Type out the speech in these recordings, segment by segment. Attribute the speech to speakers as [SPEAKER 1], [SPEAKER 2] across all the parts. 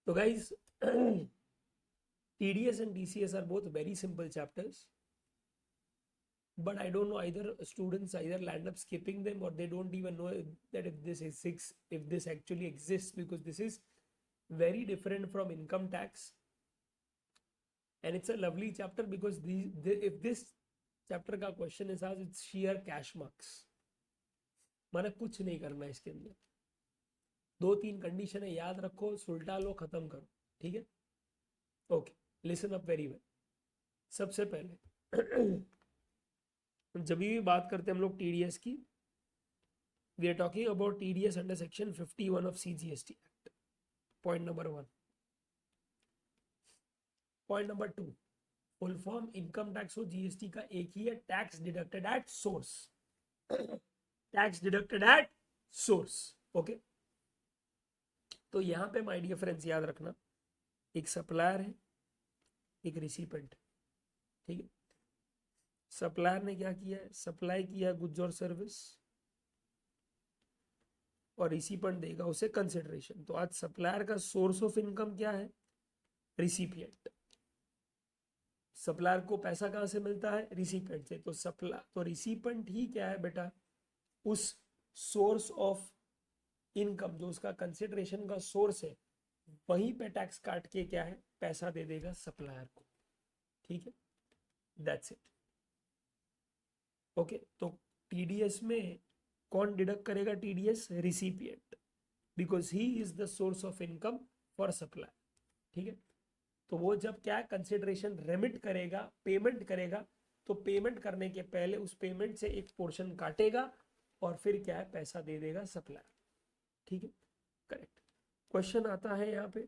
[SPEAKER 1] तो guys, TDS and TCS are both very simple chapters, but I don't know, either students either land up skipping them or they don't even know that if this is six, if this actually exists, because this is very different from income tax, and it's a lovely chapter because if this chapter का question is asked, it's sheer cash marks. माना कुछ नहीं करना है इसके अंदर, दो तीन कंडीशन है, याद रखो, सुलटा लो, खत्म करो, ठीक है। Okay, listen up very well. सबसे पहले जब भी बात करते हैं हम लोग टीडीएस की, we are talking about TDS under section 51 of CGST act, point number 1। Point number 2, full form income tax हो जीएसटी का एक ही है, tax deducted at source. Tax deducted at source, okay. तो यहां पे माय डियर फ्रेंड्स याद रखना, एक सप्लायर है, एक रिसिपेंट, ठीक है। सप्लायर ने क्या किया है, सप्लाई किया गुड्स और सर्विस, और रिसिपेंट देगा उसे कंसिडरेशन। तो आज सप्लायर का सोर्स ऑफ इनकम क्या है, रिसिपिएंट। सप्लायर को पैसा कहां से मिलता है, रिसिपेंट से। तो रिसिपेंट ही क्या है बेटा, उस सोर्स ऑफ इनकम, जो उसका कंसिडरेशन का सोर्स है, वहीं पे टैक्स काट के क्या है, पैसा दे देगा सप्लायर को, ठीक है। That's it, okay. तो टीडीएस में कौन डिडक्ट करेगा, TDS recipient, because he is the source of income for supply, ठीक है। तो वो जब क्या कंसिडरेशन रेमिट करेगा, पेमेंट करेगा, तो पेमेंट करने के पहले उस पेमेंट से एक पोर्शन काटेगा और फिर क्या है, पैसा दे देगा सप्लायर, ठीक है। करेक्ट। क्वेश्चन आता है यहाँ पे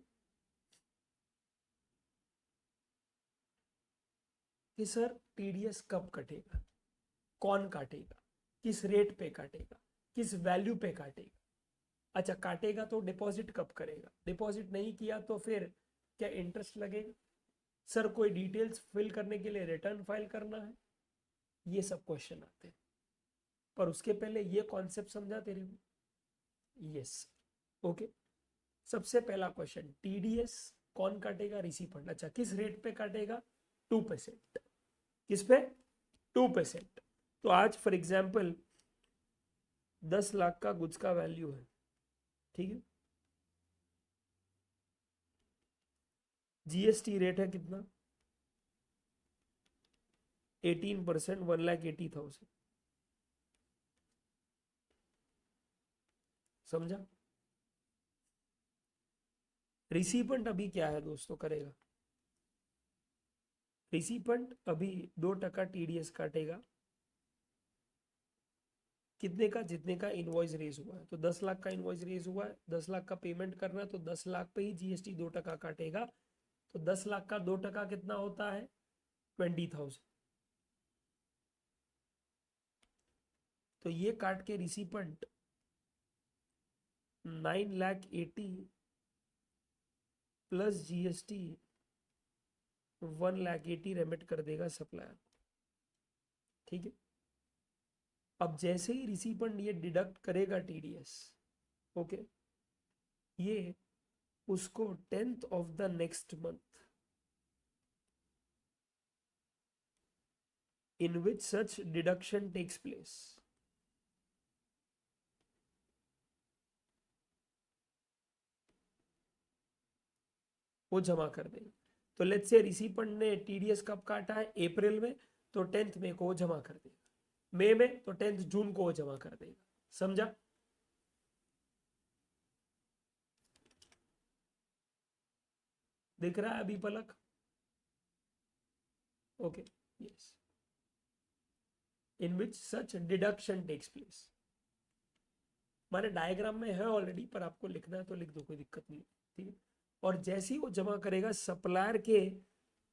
[SPEAKER 1] कि सर टीडीएस कब कटेगा, कौन काटेगा, किस रेट पे काटेगा, किस वैल्यू पे काटेगा। अच्छा, काटेगा तो डिपॉजिट कब करेगा, डिपॉजिट नहीं किया तो फिर क्या इंटरेस्ट लगेगा। सर कोई डिटेल्स फिल करने के लिए रिटर्न फाइल करना है, ये सब क्वेश्चन आते हैं। पर उसके पहले ये कॉन्सेप्ट समझा तेरे को, यस, ओके। सबसे पहला क्वेश्चन, टीडीएस कौन काटेगा, रिसिपेंट। अच्छा, किस रेट पे काटेगा, 2%। किस पे, 2%। तो आज फॉर एग्जाम्पल 10 लाख का गुड्स का वैल्यू है, ठीक है। जीएसटी रेट है कितना, 18%, 1,80,000। समझा। रिसिपेंट अभी क्या है दोस्तों, करेगा, रिसिपेंट अभी 2% टीडीएस काटेगा, कितने का, जितने का इनवॉइस रेज हुआ है। तो 10 लाख का इनवॉइस रेज हुआ है, 10 लाख का पेमेंट करना है, तो 10 लाख पे ही जीएसटी 2% काटेगा। तो 10 लाख का 2% कितना होता है, 20,000। तो ये काट के रिसिपेंट 9,80,000 प्लस जीएसटी 1,80,000 रेमिट कर देगा सप्लायर, ठीक है। अब जैसे ही रिसिपेंट ये डिडक्ट करेगा टीडीएस, ओके, ये उसको 10th of the next month in which such deduction takes place, वो जमा कर देगा। तो लेट्स से रिसिपेंट ने टीडीएस कब काटा है, अप्रैल में, तो 10th मई को वो जमा कर देगा। मई में तो 10th जून को वो जमा कर देगा। समझा। दिख रहा है अभी पलक, ओके, यस, इन विच सच डिडक्शन टेक्स प्लेस। माने डायग्राम में है ऑलरेडी, पर आपको लिखना है तो लिख दो, कोई दिक्कत नहीं, ठीक है। और जैसे ही वो जमा करेगा, सप्लायर के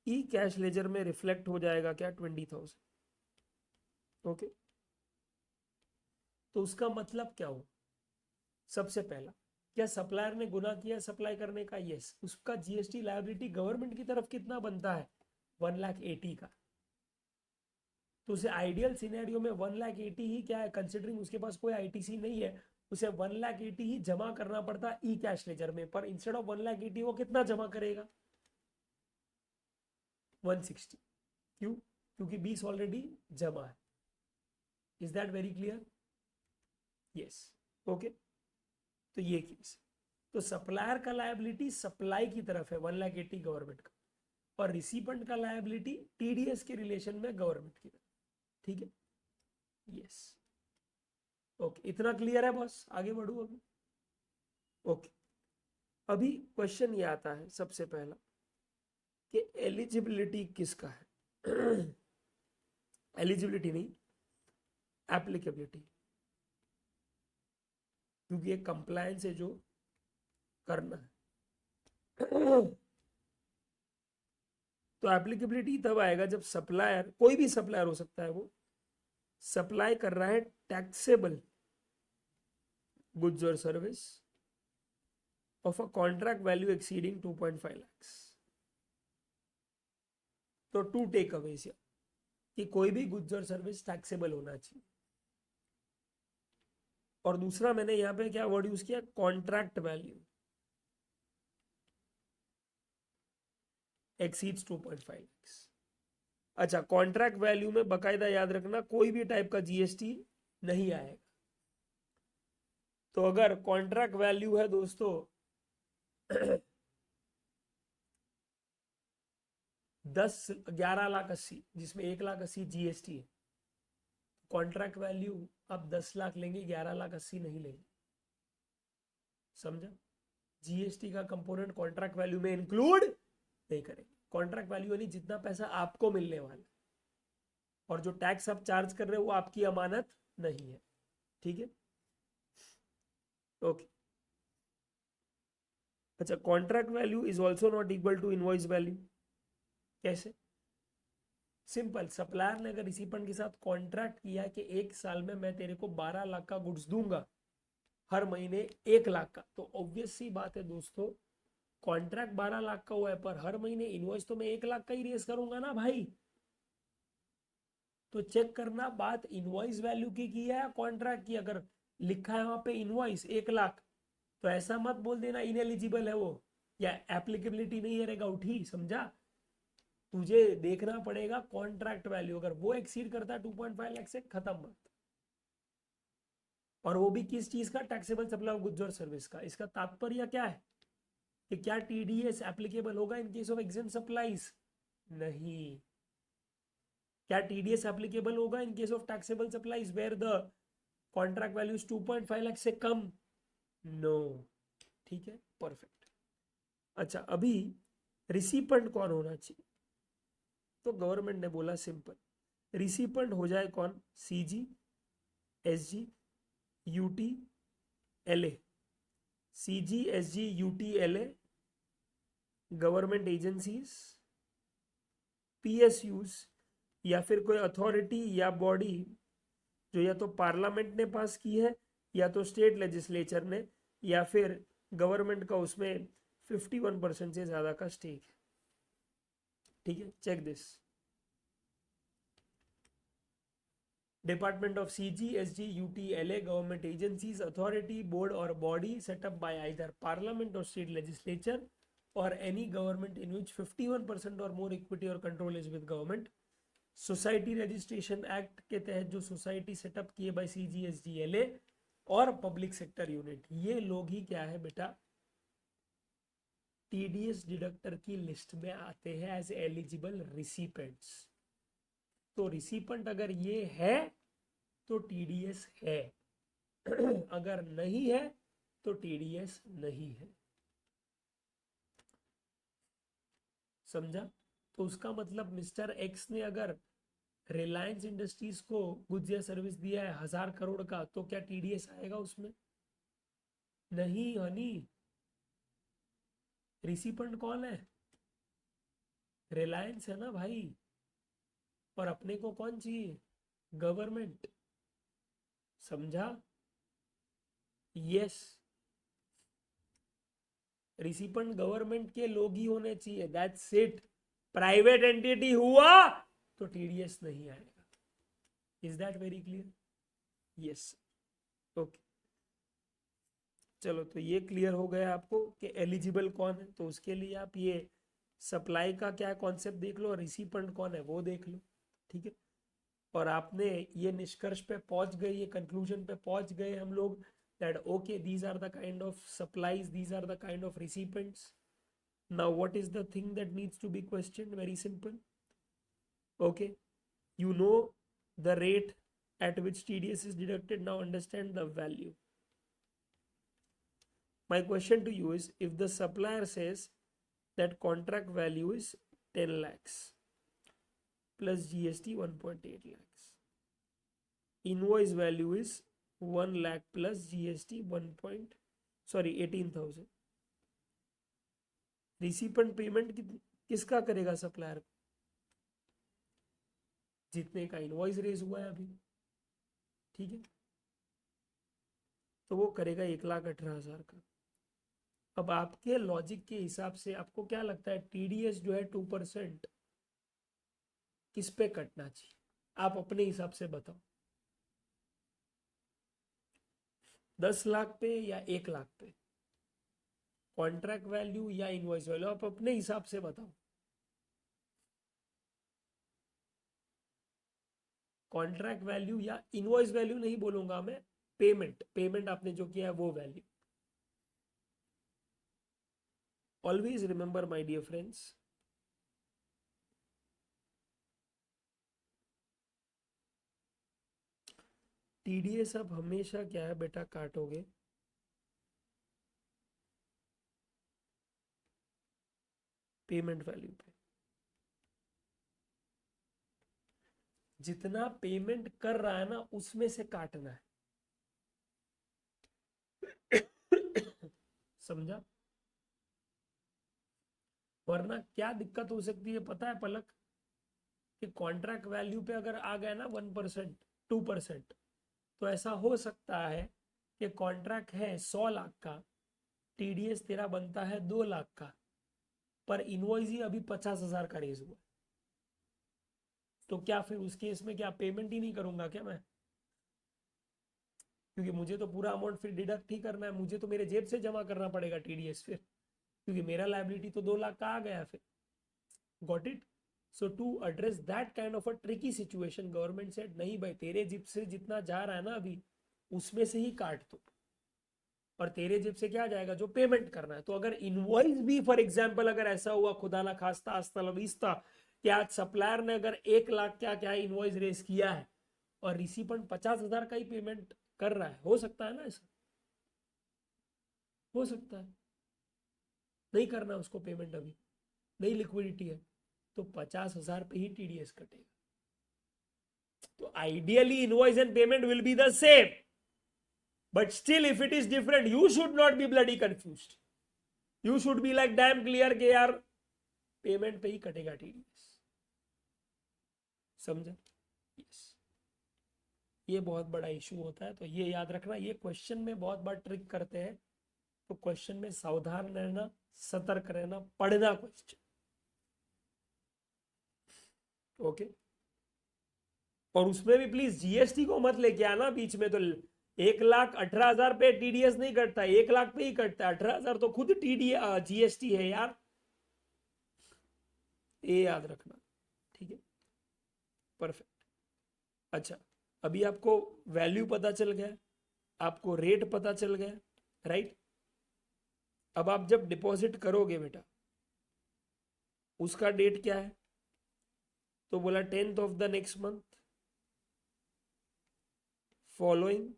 [SPEAKER 1] ई कैश लेजर में रिफ्लेक्ट हो जाएगा क्या, 20,000, ओके। तो उसका मतलब क्या हो, सबसे पहला, क्या सप्लायर ने गुना किया सप्लाई करने का, यस। उसका जीएसटी लायबिलिटी गवर्नमेंट की तरफ कितना बनता है, 1,80,000 का। तो उसे आइडियल सिनेरियो में 1,80,000 ही क्या है, कंसिडरिंग उसके पास कोई आईटीसी नहीं है, उसे 1,80,000 ही जमा करना पड़ता ई कैश लेजर में, पर इंस्टेड ऑफ 1,80,000 वो कितना जमा करेगा? 160। क्यों? क्योंकि 20 ऑलरेडी जमा है। Is that very clear? Yes. Okay, तो ये केस। तो सप्लायर का लायबिलिटी सप्लाई की तरफ है 1,80,000 गवर्नमेंट का, और रिसिपेंट का लायबिलिटी टीडीएस के रिलेशन में गवर्नमेंट की तरफ। ठीक है, यस। ओके, इतना क्लियर है बॉस? आगे बढ़ू अभी। ओके, अभी क्वेश्चन ये आता है सबसे पहला कि एलिजिबिलिटी किसका है? एलिजिबिलिटी नहीं, एप्लीकेबिलिटी, क्योंकि ये कंप्लायंस है जो करना है। तो एप्लीकेबिलिटी तब आएगा जब सप्लायर, कोई भी सप्लायर हो सकता है, वो सप्लाई कर रहा है टैक्सेबल गुड्स और service of a contract value exceeding 2.5 lakhs। तो टू टेक अवेज कि कोई भी गुड्स और सर्विस टैक्सेबल होना चाहिए। और दूसरा मैंने यहां पे क्या वर्ड यूज किया? Contract value exceeds 2.5 lakhs। अच्छा, कॉन्ट्रैक्ट वैल्यू में बकायदा याद रखना कोई भी टाइप का जीएसटी नहीं आएगा। तो अगर कॉन्ट्रैक्ट वैल्यू है दोस्तों 11,80,000, जिसमें 1,80,000 जीएसटी है, कॉन्ट्रैक्ट वैल्यू अब 10 लाख लेंगे, 11,80,000 नहीं लेंगे। समझा? जीएसटी का कंपोनेंट कॉन्ट्रैक्ट वैल्यू में इंक्लूड नहीं करेंगे। कॉन्ट्रैक्ट वैल्यू यानी जितना पैसा आपको मिलने वाला है, और जो टैक्स आप चार्ज कर रहे हो वो आपकी अमानत नहीं है। ठीक है, ओके। अच्छा, contract value is also not equal to invoice value. कैसे? सिंपल, सप्लायर ने अगर रिसिपेंट के साथ कॉन्ट्रैक्ट किया कि 1 साल में मैं तेरे को 12 लाख का गुड्स दूंगा, हर महीने 1 लाख का, तो ऑब्वियस सी बात है दोस्तों, कॉन्ट्रैक्ट 12 लाख का हुआ है, पर हर महीने इनवॉइस तो मैं 1 लाख का ही रेस करूंगा ना भाई। तो चेक करना बात इनवॉइस वैल्यू की है या कॉन्ट्रैक्ट की। अगर लिखा है वहां पे इनवॉइस 1 लाख, तो ऐसा मत बोल देना इनएलिजिबल है वो, या एप्लीकेबिलिटी नहीं रहेगा उठी। समझा? तुझे देखना पड़ेगा कॉन्ट्रैक्ट वैल्यू, अगर वो एक्सीड करता है 2.5 लाख से, खत्म बात। और वो भी किस चीज का? टैक्सेबल सप्लाई ऑफ गुड्स और सर्विस का। इसका तात्पर्य क्या है कि क्या टीडीएस एप्लीकेबल होगा in case of exempt supplies? नहीं। क्या टीडीएस एप्लीकेबल होगा in case of taxable supplies where the contract value is 2.5 lakh से कम? नो। ठीक है, परफेक्ट। अच्छा, अभी रिसिपेंट कौन होना चाहिए? तो गवर्नमेंट ने बोला सिंपल, रिसिपेंट हो जाए कौन? CG, SG, UT, LA. CG, SG, UT, LA government agencies, PSUs, या फिर कोई अथॉरिटी या बॉडी जो या तो पार्लियामेंट ने पास की है, या तो स्टेट लेजिस्लेचर ने, या फिर गवर्नमेंट का उसमें 51% से ज्यादा का स्टेक है। ठीक है, check this. Department of CG, SG, UT, LA, government agencies, authority, board or body set up by either parliament or state legislature or any government in which 51% or more equity or control is with government. Society Registration act के तहत जो society setup किए bye CGSGLA और public sector unit, ये लोग ही क्या है बेटा? टीडीएस डिडक्टर की लिस्ट में आते हैं एज एलिजिबल रिसिपेंट्स। तो रिसिपेंट अगर ये है तो टीडीएस है, अगर नहीं है तो टीडीएस नहीं है। समझा? तो उसका मतलब मिस्टर एक्स ने अगर रिलायंस इंडस्ट्रीज को गुड्स या सर्विस दिया है 1,000 करोड़ का, तो क्या टीडीएस आएगा उसमें? नहीं हनी। रिसिपेंट कौन है? रिलायंस है ना भाई। और अपने को कौन चाहिए? गवर्नमेंट। समझा? यस, रिसिपेंट गवर्नमेंट के लोग ही होने चाहिए, दैट्स इट। प्राइवेट एंटिटी हुआ तो टीडीएस नहीं आएगा। Is that very clear? Yes, okay. चलो, तो ये क्लियर हो गया आपको कि एलिजिबल कौन है। तो उसके लिए आप ये सप्लाई का क्या कॉन्सेप्ट देख लो और रिसिपेंट कौन है वो देख लो, ठीक है। और आपने ये निष्कर्ष पे पहुंच गए, ये कंक्लूजन पे पहुंच गए हम लोग, that okay, these are the kind of supplies, these are the kind of recipients. Now what is the thing that needs to be questioned? Very simple. Okay, you know the rate at which TDS is deducted. Now understand the value. My question to you is, if the supplier says that contract value is 10 lakhs plus GST 1.8 lakhs, invoice value is 1 lakh plus GST 18,000, recipient payment किसका करेगा? Supplier, जितने का invoice raise हुआ है अभी, ठीक है, तो वो करेगा 1,18,000 का। अब आपके लॉजिक के हिसाब से आपको क्या लगता है, टीडीएस जो है 2% किस पे कटना चाहिए? आप अपने हिसाब से बताओ, 10 लाख पे या 1 लाख पे? कॉन्ट्रैक्ट वैल्यू या इनवॉइस वैल्यू, आप अपने हिसाब से बताओ। कॉन्ट्रैक्ट वैल्यू या इनवॉइस वैल्यू नहीं बोलूंगा मैं, पेमेंट आपने जो किया है वो value. Always remember my dear friends, TDS आप हमेशा क्या है बेटा, काटोगे पेमेंट वैल्यू पे। जितना पेमेंट कर रहा है ना उसमें से काटना है। समझा? वरना क्या दिक्कत हो सकती है पता है पलक, कि कॉन्ट्रैक्ट वैल्यू पे अगर आ गया ना 1%, 2%, तो ऐसा हो सकता है कि कॉन्ट्रैक्ट है 100 लाख का, टीडीएस तेरा बनता है 2 लाख का, पर इनवॉइस ही अभी 50,000 का रेज हुआ। तो क्या फिर उस केस में क्या पेमेंट ही नहीं करूंगा क्या मैं? क्योंकि मुझे तो पूरा अमाउंट फिर डिडक्ट ही करना है, मुझे तो मेरे जेब से जमा करना पड़ेगा टीडीएस फिर, क्योंकि मेरा लायबिलिटी तो 2 लाख का आ गया फिर। Got it? So to address that kind of a tricky situation, government said नहीं भाई, तेरे जेब से जितना जा रहा है ना अभी उसमें से ही काट दो, और तेरे जेब से क्या जाएगा? जो पेमेंट करना है। तो अगर इनवॉइस भी फॉर एग्जाम्पल अगर ऐसा हुआ, खुदा ना खास्ता अस्तलवीस्ता, कि आज सप्लायर ने अगर 1 लाख क्या क्या इनवॉइस रेस किया है और रिसिपेंट 50,000 का ही पेमेंट कर रहा है, हो सकता है ना ऐसा? हो सकता है नहीं करना उसको पेमेंट, अभी नहीं लिक्विडिटी है, तो 50,000 पे ही टीडीएस कटेगा। तो ideally invoice and payment will be the same, but still if it is different you should not be bloody confused, you should be like damn clear के यार पेमेंट पे ही कटेगा टीडीएस। समझा? यस, ये बहुत बड़ा इशू होता है, तो ये याद रखना। ये क्वेश्चन में बहुत बार ट्रिक करते हैं, तो क्वेश्चन में सावधान रहना, सतर्क रहना, पढ़ना क्वेश्चन। ओके, और उसमें भी प्लीज जीएसटी को मत लेके आना बीच में। तो 1,18,000 पे टीडीएस नहीं कटता, 1 लाख पे ही कटता है। 18,000 तो खुद जीएसटी है यार, ये याद रखना, ठीक है? परफेक्ट। अच्छा, अभी आपको वैल्यू पता चल गया, आपको रेट पता चल गया, राइट? अब आप जब डिपॉजिट करोगे बेटा, उसका डेट क्या है? तो बोला 10th of the next month following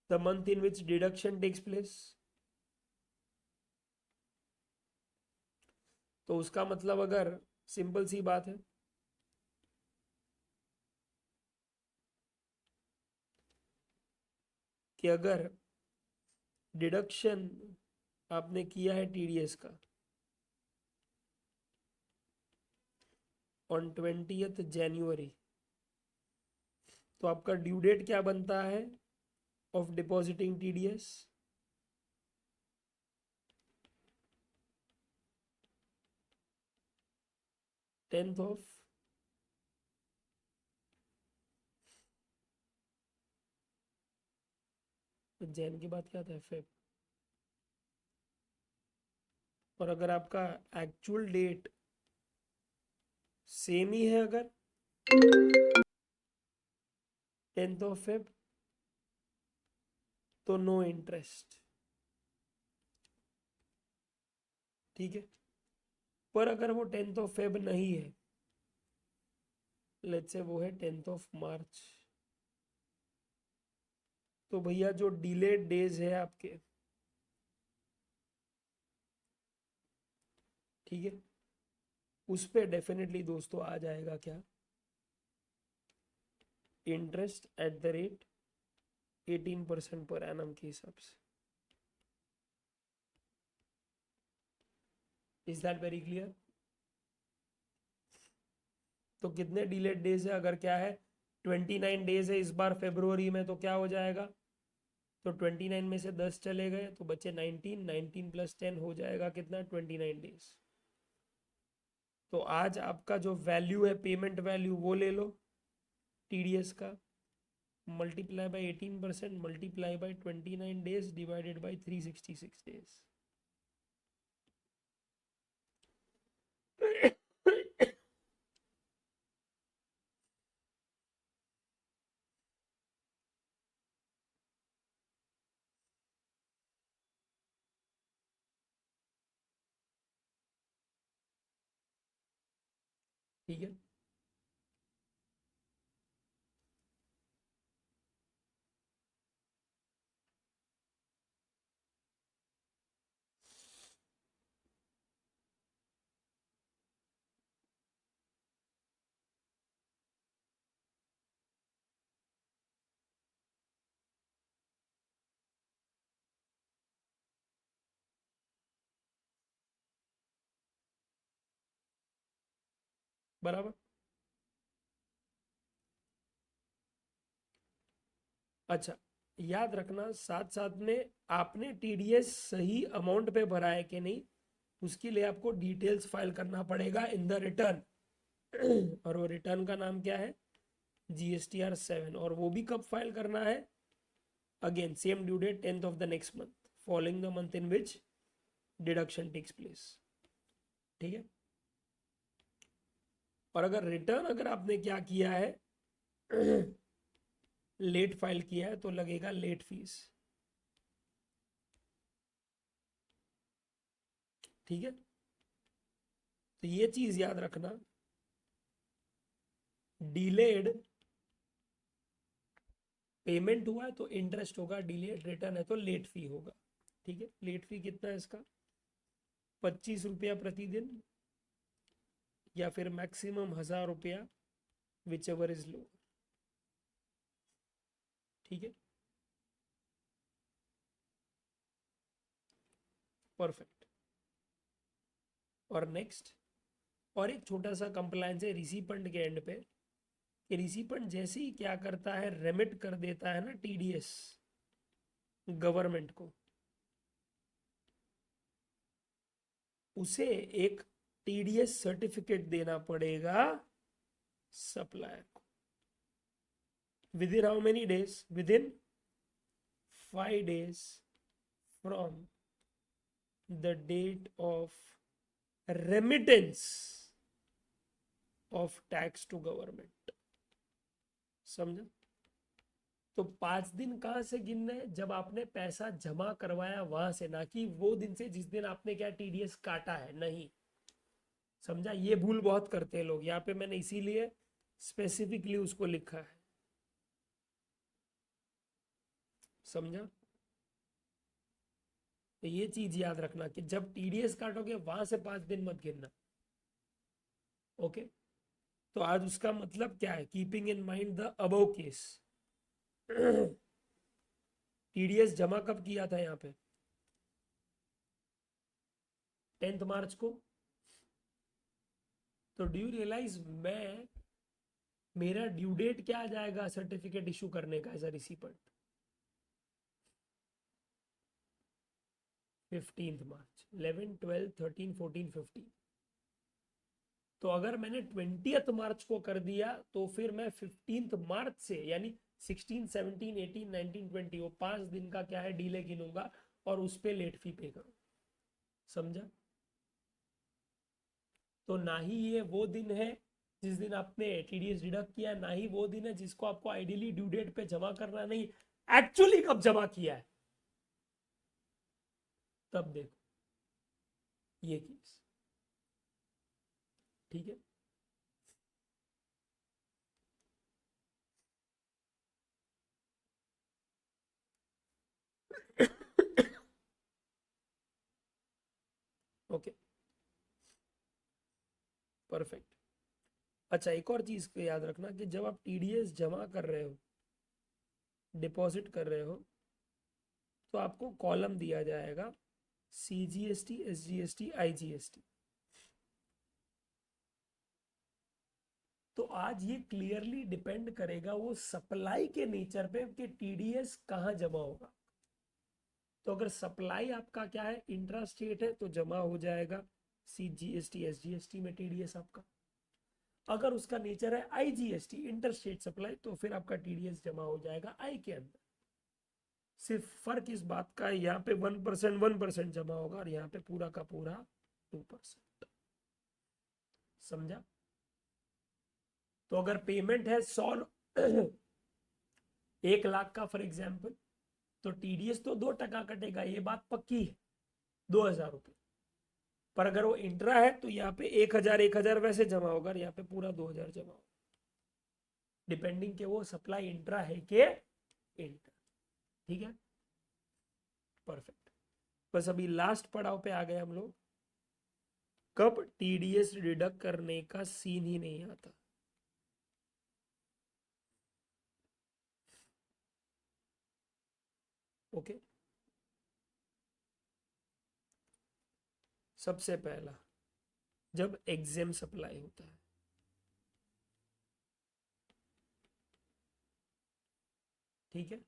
[SPEAKER 1] the month in which deduction takes place। तो उसका मतलब अगर सिंपल सी बात है कि अगर डिडक्शन आपने किया है टीडीएस का ऑन 20th जनवरी, तो आपका ड्यू डेट क्या बनता है of depositing TDS? 10th of तो जैन के बाद क्या था, फेब। और अगर आपका एक्चुअल डेट सेम ही है, अगर 10th ऑफ फेब, तो नो इंटरेस्ट, ठीक है। पर अगर वो 10th ऑफ फेब नहीं है, लेट्स से वो है 10th ऑफ मार्च, तो भैया जो डिलेड डेज है आपके, ठीक है, उस पे डेफिनेटली दोस्तों आ जाएगा क्या, interest at the rate 18% per annum के हिसाब से। Is that very clear? तो कितने डिलेड डेज है, अगर क्या है 29 डेज है इस बार फेब्रुवरी में, तो क्या हो जाएगा, तो 29 में से 10 चले गए तो बचे 19, 19 प्लस 10 हो जाएगा कितना, 29 डेज। तो आज आपका जो वैल्यू है, पेमेंट वैल्यू, वो ले लो टीडीएस का, multiply by 18%, multiply by 29 days, divided by 366 days. ठीक है, बराबर। अच्छा, याद रखना साथ साथ में आपने टीडीएस सही अमाउंट पे भरा है कि नहीं, उसके लिए आपको डिटेल्स फाइल करना पड़ेगा इन द रिटर्न। और वो रिटर्न का नाम क्या है, GSTR 7। और वो भी कब फाइल करना है, again same due date 10th of the next month, following the month in which deduction takes place, ठीक है। और अगर रिटर्न अगर आपने क्या किया है, लेट फाइल किया है, तो लगेगा लेट फीस, ठीक है। तो ये चीज याद रखना, डिलेड पेमेंट हुआ है तो इंटरेस्ट होगा, डिलेड रिटर्न है तो लेट फी होगा, ठीक है। लेट फी कितना है इसका, 25 रुपया प्रतिदिन, या फिर मैक्सिमम 1000 रुपया, विच एवर इज लो, ठीक है। परफेक्ट। और नेक्स्ट, और एक छोटा सा कंप्लायंस है रिसीपंड के एंड पे, कि रिसीपंड जैसे ही क्या करता है, रेमिट कर देता है ना टीडीएस गवर्नमेंट को, उसे एक टीडीएस सर्टिफिकेट देना पड़ेगा सप्लायर को। Within how many days, within 5 days from the date of remittance of tax to government. समझा? तो 5 दिन कहां से गिनना है, जब आपने पैसा जमा करवाया वहां से, ना कि वो दिन से जिस दिन आपने क्या टीडीएस काटा है, नहीं। समझा? ये भूल बहुत करते हैं लोग, यहाँ पे मैंने इसीलिए स्पेसिफिकली उसको लिखा है। समझा? तो ये चीज याद रखना कि जब टीडीएस काटोगे वहां से 5 दिन मत गिनना, ओके। तो आज उसका मतलब क्या है, keeping in mind the above case, TDS जमा कब किया था यहाँ पे, 10th मार्च को। तो डू यू रियलाइज, मैं मेरा ड्यू डेट क्या आ जाएगा सर्टिफिकेट इशू करने का एज अ रिसिपेंट, 15th मार्च, 11, 12, 13, 14, 15। तो अगर मैंने 20th मार्च को कर दिया, तो फिर मैं 15th मार्च से, यानी 16, 17, 18, 19, 20 वो 5 दिन का क्या है डीले गिनूंगा और उस पे लेट फी पे करूँ। समझा? तो ना ही ये वो दिन है जिस दिन आपने टीडीएस डिडक्ट किया, ना ही वो दिन है जिसको आपको आइडियली ड्यू डेट पे जमा करना, नहीं एक्चुअली कब जमा किया है तब देखो ये केस। ठीक है। Okay, perfect. अच्छा, एक और चीज को याद रखना कि जब आप टीडीएस जमा कर रहे हो, डिपॉजिट कर रहे हो, तो आपको कॉलम दिया जाएगा CGST, SGST, IGST। तो आज ये क्लियरली डिपेंड करेगा वो सप्लाई के नेचर पे कि टीडीएस कहाँ जमा होगा। तो अगर सप्लाई आपका क्या है इंट्रा स्टेट है तो जमा हो जाएगा CGST, SGST में टीडीएस आपका। अगर उसका नेचर है IGST, इंटर स्टेट सप्लाई, तो फिर आपका टीडीएस जमा हो जाएगा आई के अंदर। सिर्फ फर्क इस बात का है, यहाँ पे 1% जमा होगा और यहाँ पे पूरा का पूरा 2%। समझा? तो अगर पेमेंट है 100 1 लाख का फॉर एग्जाम्पल, तो टीडीएस तो 2% कटेगा, ये बात पक्की है, 2,000 रुपये। पर अगर वो इंट्रा है तो यहाँ पे 1,000 वैसे जमा होगा और यहाँ पे पूरा 2,000 जमा होगा, डिपेंडिंग के वो सप्लाई इंट्रा है कि इंटर। ठीक है, परफेक्ट। बस अभी लास्ट पड़ाव पे आ गए हम लोग, कब टीडीएस डिडक्ट करने का सीन ही नहीं आता। ओके, सबसे पहला जब एग्जाम सप्लाई होता है, ठीक है,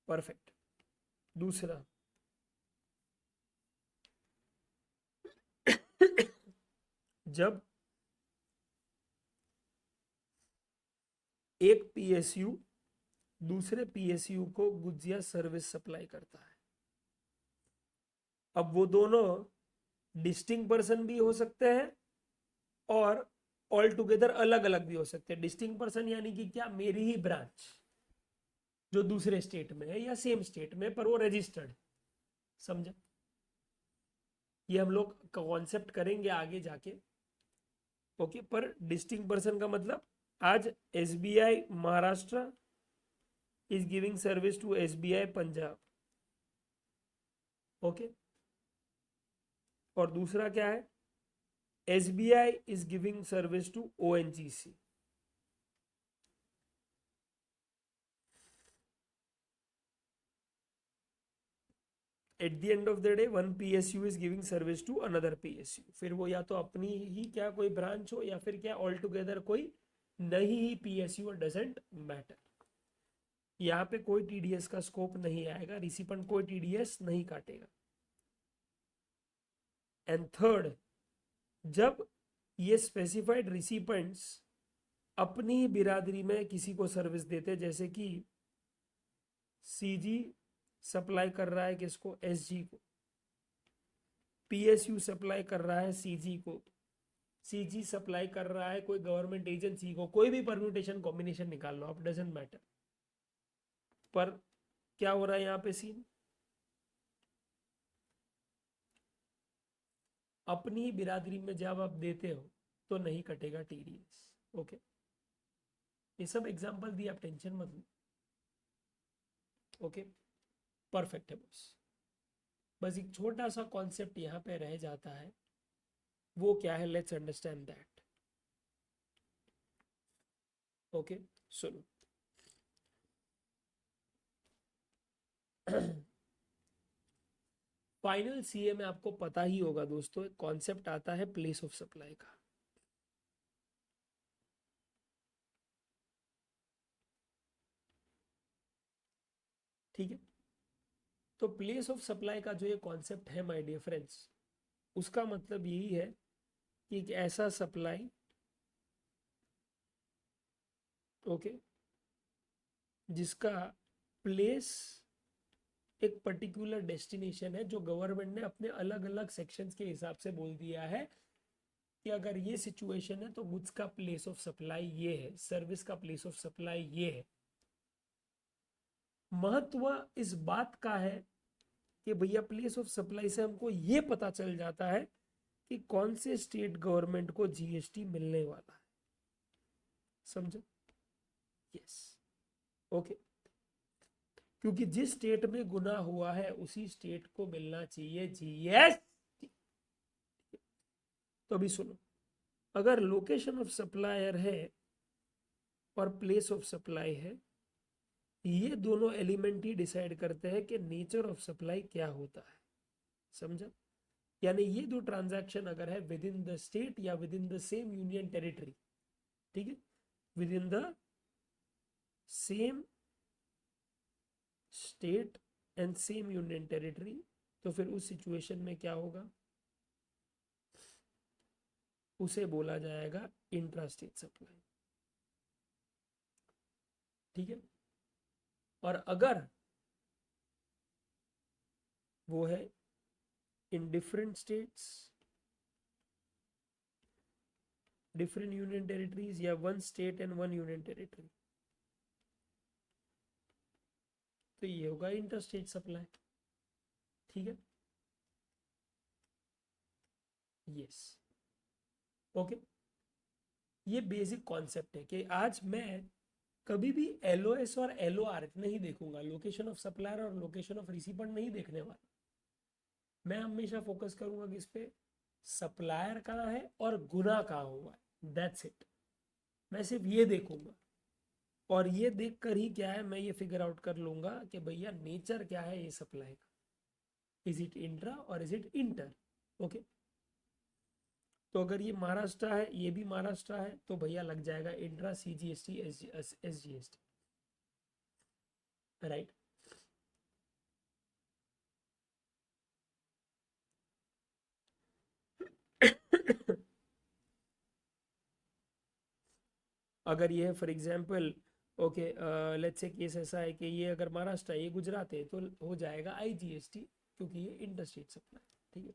[SPEAKER 1] परफेक्ट। दूसरा, जब एक पीएसयू दूसरे पीएसयू को गुजिया सर्विस सप्लाई करता है। अब वो दोनों डिस्टिंक्ट पर्सन भी हो सकते हैं और ऑल टुगेदर अलग अलग भी हो सकते हैं। डिस्टिंक्ट पर्सन यानी कि क्या, मेरी ही ब्रांच जो दूसरे स्टेट में है या सेम स्टेट में पर वो रजिस्टर्ड। समझा? ये हम लोग कॉन्सेप्ट करेंगे आगे जाके। ओके, पर डिस्टिंक्ट पर्सन का मतलब आज SBI Maharashtra is giving service to SBI Punjab. Okay, और दूसरा क्या है, SBI is giving service to ONGC। At the end of the day one PSU is giving service to another PSU। फिर वो या तो अपनी ही क्या कोई ब्रांच हो या फिर क्या ऑल टुगेदर कोई नहीं ही PSU, डजेंट मैटर। यहाँ पे कोई टीडीएस का स्कोप नहीं आएगा, रिसिपेंट कोई टीडीएस नहीं काटेगा। एंड थर्ड, जब ये स्पेसिफाइड रिसिपेंट्स अपनी ही बिरादरी में किसी को सर्विस देते, जैसे कि CG सप्लाई कर रहा है किसको, SG को, PSU सप्लाई कर रहा है CG को, CG सप्लाई कर रहा है कोई गवर्नमेंट एजेंसी को, कोई भी परम्यूटेशन कॉम्बिनेशन निकाल लो आप, डजेंट मैटर। पर क्या हो रहा है यहाँ पे सीन, अपनी ही बिरादरी में जब आप देते हो तो नहीं कटेगा टीडीएस। ओके, ये सब एग्जांपल दिए, आप टेंशन मत लो। ओके, परफेक्ट है बॉस। बस एक छोटा सा कॉन्सेप्ट यहाँ पे रह जाता है, वो क्या है, लेट्स अंडरस्टैंड दैट। ओके, सुनो। फाइनल सीए में आपको पता ही होगा दोस्तों, एक कॉन्सेप्ट आता है प्लेस ऑफ सप्लाई का। ठीक है, तो प्लेस ऑफ सप्लाई का जो ये कॉन्सेप्ट है माय डियर फ्रेंड्स, उसका मतलब यही है कि एक ऐसा सप्लाई, ओके, जिसका प्लेस एक पर्टिकुलर डेस्टिनेशन है, जो गवर्नमेंट ने अपने अलग अलग सेक्शंस के हिसाब से बोल दिया है कि अगर ये सिचुएशन है तो गुड्स का प्लेस ऑफ सप्लाई ये है, सर्विस का प्लेस ऑफ सप्लाई ये है। महत्व इस बात का है कि भैया प्लेस ऑफ सप्लाई से हमको ये पता चल जाता है कि कौन से स्टेट गवर्नमेंट को जीएसटी मिलने वाला है। समझो? Yes, okay. क्योंकि जिस स्टेट में गुना हुआ है उसी स्टेट को मिलना चाहिए जीएसटी। तो अभी सुनो, अगर लोकेशन ऑफ सप्लायर है और प्लेस ऑफ सप्लाई है, ये दोनों एलिमेंट ही डिसाइड करते हैं कि नेचर ऑफ सप्लाई क्या होता है। समझा? यानी ये दो ट्रांजैक्शन अगर है विद इन द स्टेट या with in the same union territory, ठीक है, with in the same state and same union territory, तो फिर उस सिचुएशन में क्या होगा, उसे बोला जाएगा इंट्रा स्टेट सप्लाई। ठीक है? और अगर वो है in different states, different union territories, या one state and one union territory, तो ये होगा इंटर स्टेट सप्लाई। ठीक है? Yes, okay. ये बेसिक कॉन्सेप्ट है कि आज मैं कभी भी एलओएस और एलओआर नहीं देखूंगा, लोकेशन ऑफ सप्लायर और लोकेशन ऑफ रिसीवर नहीं देखने वाला। मैं हमेशा फोकस करूंगा किस पे, सप्लायर कहाँ है और गुना कहाँ हुआ है, दैट्स इट। मैं सिर्फ ये देखूंगा, और ये देख कर ही क्या है, मैं ये फिगर आउट कर लूंगा कि भैया नेचर क्या है ये सप्लाई का, इज इट इंट्रा और इज इट इंटर। ओके, तो अगर ये महाराष्ट्र है, ये भी महाराष्ट्र है, तो भैया लग जाएगा इंट्रा सीजीएसटी एसजीएसटी, राइट। अगर ये for example, okay, let's say case ऐसा है कि ये अगर महाराष्ट्र है, ये गुजरात है, तो हो जाएगा आईजीएसटी, क्योंकि ये इंटर स्टेट सप्लाई। ठीक है?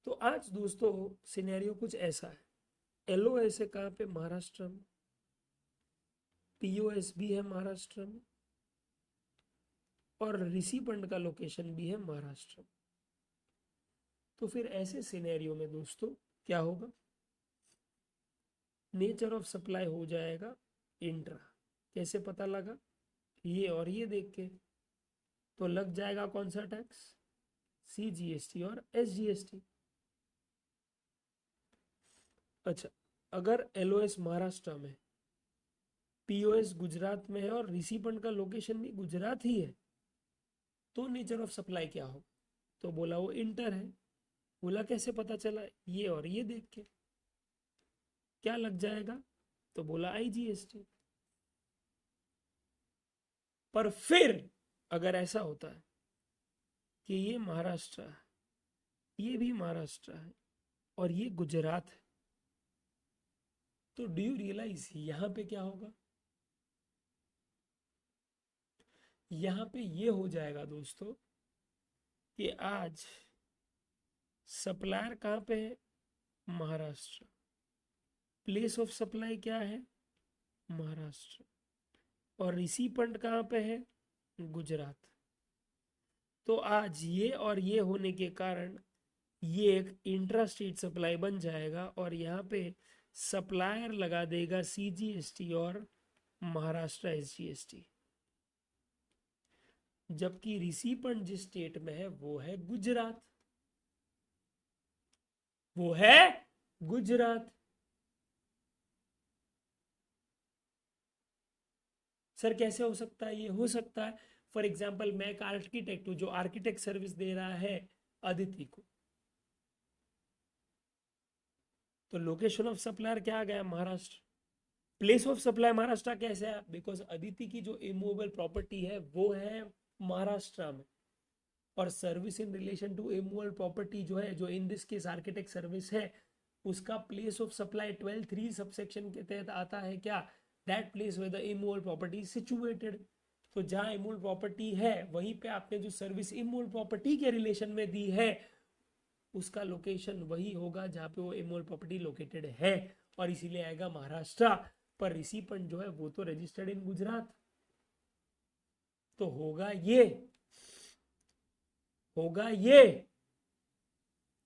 [SPEAKER 1] तो आज दोस्तों सिनेरियो कुछ ऐसा है, एलओएस है कहाँ पे, महाराष्ट्र में, पीओएस भी है महाराष्ट्र में, और रिसीवेंट का लोकेशन भी है महाराष्ट्र में। तो फिर ऐसे सिनेरियो में दोस्तों क्या होगा, नेचर ऑफ सप्लाई हो जाएगा इंट्रा। कैसे पता लगा, ये और ये देख के, तो लग जाएगा कौन सा टैक्स, सीजीएसटी और एसजीएसटी। अच्छा, अगर एलओएस महाराष्ट्र में, पीओएस गुजरात में है और रिसीवेंट का लोकेशन भी गुजरात ही है, तो नेचर ऑफ सप्लाई क्या होगा, तो बोला वो इंटर है। बोला कैसे पता चला, ये और ये देख के। क्या लग जाएगा, तो बोला आईजीएसटी। पर फिर अगर ऐसा होता है कि ये महाराष्ट्र है, ये भी महाराष्ट्र है, और ये गुजरात है, तो डू यू रियलाइज यहां पे क्या होगा, यहां पे ये हो जाएगा दोस्तों कि आज सप्लायर कहां पे है, महाराष्ट्र, प्लेस ऑफ सप्लाई क्या है, महाराष्ट्र, और रिसीवेंट कहां पे है, गुजरात। तो आज ये और ये होने के कारण ये एक इंट्रा स्टेट सप्लाई बन जाएगा, और यहाँ पे सप्लायर लगा देगा सीजीएसटी और महाराष्ट्र एसजीएसटी, जबकि रिसीवेंट जिस स्टेट में है वो है गुजरात, वो है गुजरात। सर कैसे हो सकता है, ये हो सकता है, फॉर एग्जाम्पल मैं एक आर्किटेक्ट हूं जो आर्किटेक्ट सर्विस दे रहा है अदिति को, तो लोकेशन ऑफ सप्लायर क्या आ गया, Maharashtra. Place of supply Maharashtra कैसे है, बिकॉज अदिति की जो इमूवेबल प्रॉपर्टी है वो है महाराष्ट्र में, और service in relation to immovable property जो है, जो in this case architect service है, उसका प्लेस ऑफ सप्लाई 12(3) सबसेक्शन के तहत आता है क्या, that place where the immovable property is situated. तो जहां इमूवेबल प्रॉपर्टी है वहीं पे आपने जो सर्विस इमूवेबल प्रॉपर्टी के रिलेशन में दी है उसका लोकेशन वही होगा जहां पे वो इमूवेबल प्रॉपर्टी लोकेटेड है, और इसीलिए आएगा महाराष्ट्र। पर रिसिपेंट जो है वो तो रजिस्टर्ड इन गुजरात, तो होगा ये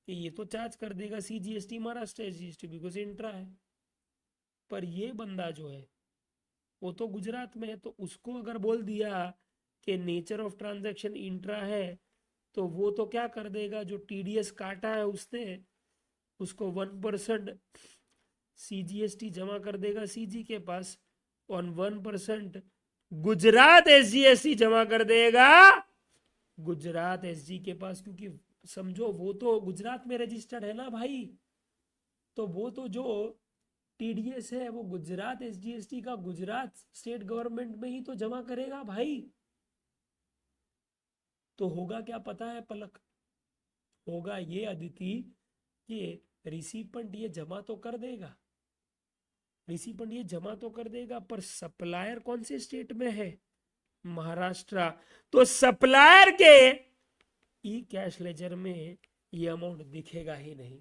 [SPEAKER 1] कि ये तो चार्ज कर देगा CGST Maharashtra SGST because intra है। पर ये बंदा जो है वो तो गुजरात में है, तो उसको अगर बोल दिया कि नेचर ऑफ ट्रांजैक्शन इंट्रा है, तो वो तो क्या कर देगा, जो TDS काटा है उसने उसको 1% CGST जमा कर देगा CG के पास, और 1% गुजरात SGST जमा कर देगा गुजरात SG के पास, क्योंकि समझो वो तो गुजरात में रजिस्टर्ड है ना भाई, तो वो तो जो TDS है वो गुजरात SGST का गुजरात स्टेट गवर्नमेंट में ही तो जमा करेगा भाई। तो होगा क्या पता है पलक, होगा ये अदिति कि रिसिपेंट ये जमा तो कर देगा, रिसिपेंट ये जमा तो कर देगा, पर सप्लायर कौन से स्टेट में है, महाराष्ट्र। तो सप्लायर के ई कैश लेजर में ये अमाउंट दिखेगा ही नहीं,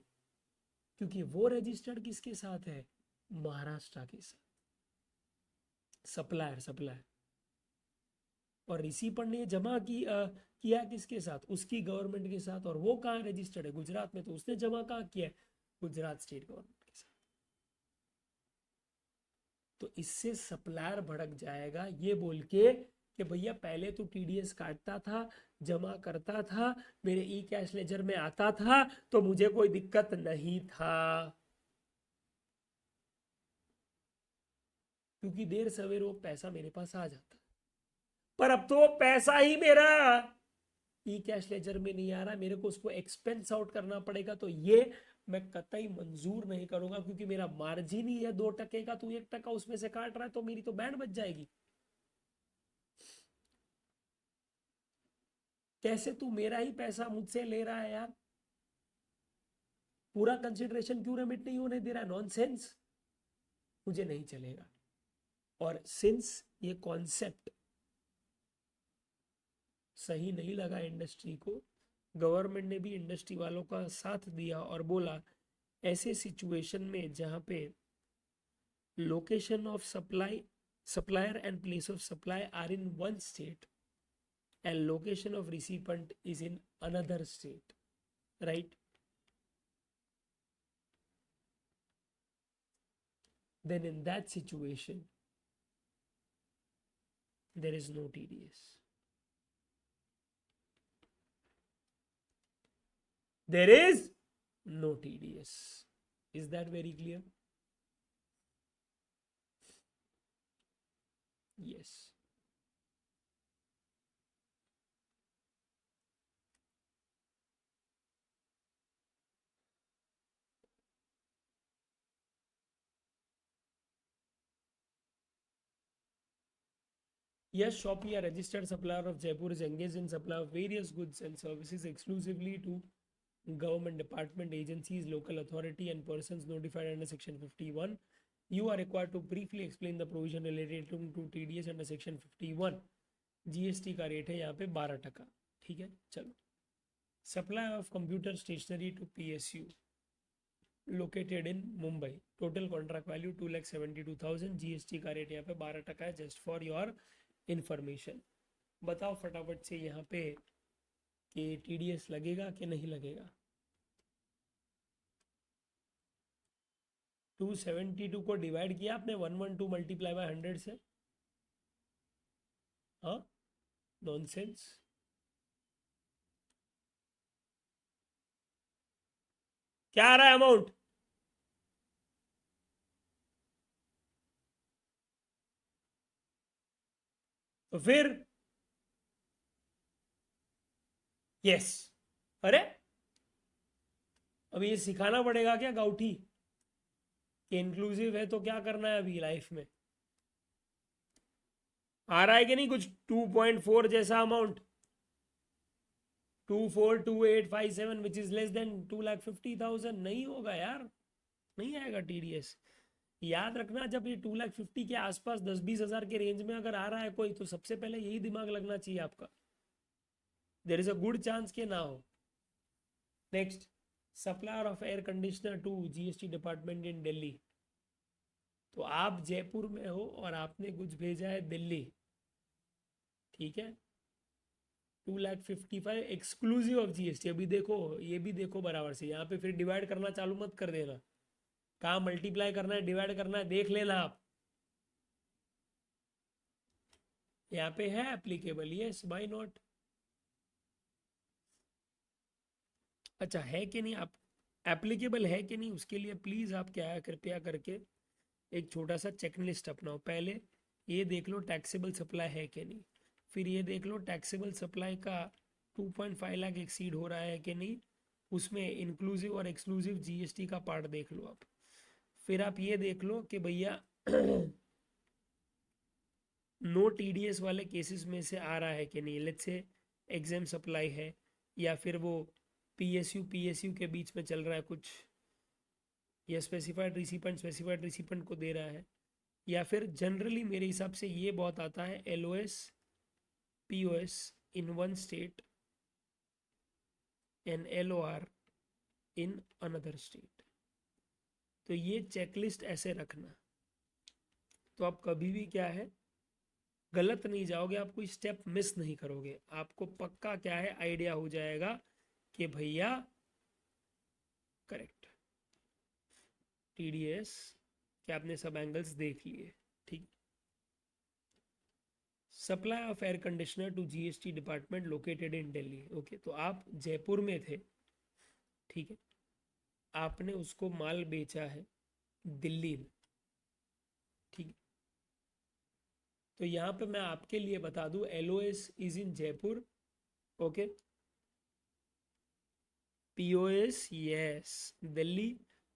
[SPEAKER 1] क्योंकि वो रजिस्टर्ड किसके साथ है, महाराष्ट्र के साथ, सप्लायर। और रिसिपेंट ने जमा किया किसके साथ, उसकी गवर्नमेंट के साथ, और वो कहाँ रजिस्टर्ड है, गुजरात में, तो उसने जमा कहाँ किया है, गुजरात स्टेट गवर्नमेंट के साथ। तो इससे सप्लायर भड़क जाएगा ये बोल के कि भैया पहले तो TDS काटता था, जमा करता था, मेरे ई कैश लेजर में आता था, तो मुझे कोई दिक्कत नहीं था, क्योंकि देर सवेर वो पैसा मेरे पास आ जाता। पर अब तो वो पैसा ही मेरा ई कैश लेजर में नहीं आ रहा, मेरे को उसको एक्सपेंस आउट करना पड़ेगा, तो ये मैं कतई मंजूर नहीं करूंगा, क्योंकि मेरा मार्जिन ही है 2% का, तू 1% उसमें से काट रहा है, तो मेरी तो बैंड बच जाएगी। कैसे तू मेरा ही पैसा मुझसे ले रहा है यार, पूरा कंसिडरेशन क्यों रेमिट नहीं होने दे रहा है, नॉनसेंस, मुझे नहीं चलेगा। और सिंस ये कॉन्सेप्ट सही नहीं लगा इंडस्ट्री को, गवर्नमेंट ने भी इंडस्ट्री वालों का साथ दिया और बोला ऐसे सिचुएशन में जहां पे location of supplier and place of supply are in one state and location of recipient is in another state, right? Then in that situation there is no TDS, there is no TDS. Is that very clear? Yes. Yes, Shopee, a registered supplier of Jaipur, is engaged in supply of various goods and services exclusively to government department, agencies, local authority and persons notified under section 51. You are required to briefly explain the provision related to TDS under section 51. GST का rate है यहाँ पे 12%, ठीक है। चलो, supply of computer stationery to PSU located in Mumbai, total contract value 2,72,000, GST का rate यहाँ पे 12% है, जस्ट फॉर योर इंफॉर्मेशन। बताओ फटाफट से यहाँ पे कि TDS लगेगा कि नहीं लगेगा। 272 को डिवाइड किया आपने 112 मल्टीप्लाई बाय 100 से, हाँ, नॉनसेंस। क्या आ रहा है अमाउंट, तो फिर यस, अरे अभी ये सिखाना पड़ेगा क्या गाउठी कि इंक्लूसिव है तो क्या करना है अभी लाइफ में, आ रहा है कि नहीं कुछ 2.4 जैसा amount, 242857 which is less than 2,50,000, नहीं होगा यार, नहीं आएगा TDS। याद रखना, जब ये 2,50,000 के आसपास 10-20 हज़ार के रेंज में अगर आ रहा है कोई, तो सबसे पहले यही दिमाग लगना चाहिए आपका, there is a good chance के ना हो। Next, supplier of air conditioner to GST department in Delhi. तो आप जयपुर में हो और आपने कुछ भेजा है दिल्ली, ठीक है, 2,55,000 एक्सक्लूसिव ऑफ जीएसटी। अभी देखो, ये भी देखो बराबर से, यहाँ पे फिर डिवाइड करना चालू मत कर देना, कहाँ मल्टीप्लाई करना है डिवाइड करना है देख लेना आप। यहाँ पे है एप्लीकेबल, यस, व्हाई नॉट। अच्छा है कि नहीं, आप एप्लीकेबल है कि नहीं, उसके लिए प्लीज़ आप क्या है, कृपया करके एक छोटा सा चेकलिस्ट अपनाओ। पहले ये देख लो टैक्सेबल सप्लाई है कि नहीं, फिर ये देख लो टैक्सेबल सप्लाई का 2.5 लाख एक्सीड हो रहा है कि नहीं, उसमें इंक्लूसिव और एक्सक्लूसिव जीएसटी का पार्ट देख लो आप। फिर आप ये देख लो कि भैया नो टीडीएस वाले केसेस में से आ रहा है कि नहीं, लेट्स से एग्जाम सप्लाई है, या फिर वो पीएसयू के बीच में चल रहा है कुछ, या स्पेसिफाइड रिसिपेंट को दे रहा है, या फिर जनरली मेरे हिसाब से ये बहुत आता है LOS POS in one state and LOR in another state. तो ये चेकलिस्ट ऐसे रखना, तो आप कभी भी क्या है गलत नहीं जाओगे, आप कोई स्टेप मिस नहीं करोगे, आपको पक्का क्या है आइडिया हो जाएगा कि भैया करेक्ट टीडीएस क्या आपने सब एंगल्स देख लिए, ठीक। Supply of air conditioner to GST department located in Delhi, okay, तो आप जयपुर में थे, ठीक है, आपने उसको माल बेचा है दिल्ली में, ठीक है। तो यहाँ पे मैं आपके लिए बता दूं, LOS is in Jaipur, okay, POS yes Delhi,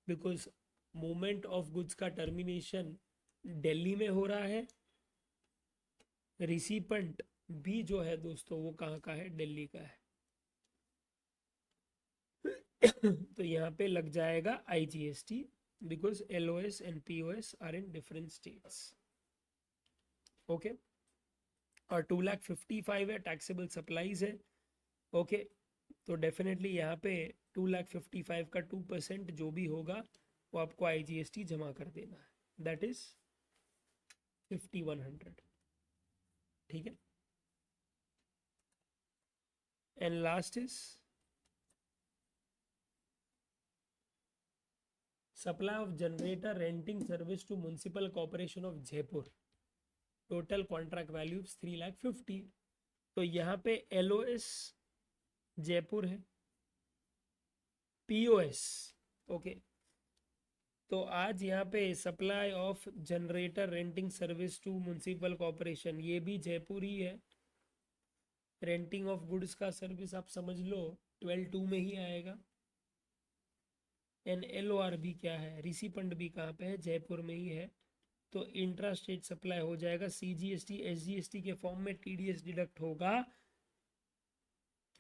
[SPEAKER 1] because movement of goods का टर्मिनेशन दिल्ली में हो रहा है, रिसिपेंट भी जो है दोस्तों वो कहाँ का है, दिल्ली का है। तो यहाँ पे लग जाएगा IGST, because LOS and POS are in different states, okay. और 2,55,000 है टैक्सेबल सप्लाईज है, ओके। तो डेफिनेटली यहाँ पे 2,55,000 का 2% जो भी होगा वो आपको आईजीएसटी जमा कर देना है, दैट इज 5,100, ठीक है। And last is supply of generator renting service to municipal corporation of Jaipur, total contract value 3,50,000। तो यहाँ पे एलओएस जयपुर है, पीओएस, ओके। तो आज यहाँ पे supply of generator renting service to municipal corporation, ये भी जयपुर ही है। रेंटिंग ऑफ गुड्स का सर्विस आप समझ लो 12(2) में ही आएगा। एन एल ओ आर भी क्या है, रिसिपेंट भी कहाँ पे है, जयपुर में ही है। तो इंट्रा स्टेट सप्लाई हो जाएगा, सीजीएसटी एसजीएसटी के फॉर्म में टीडीएस डिडक्ट होगा,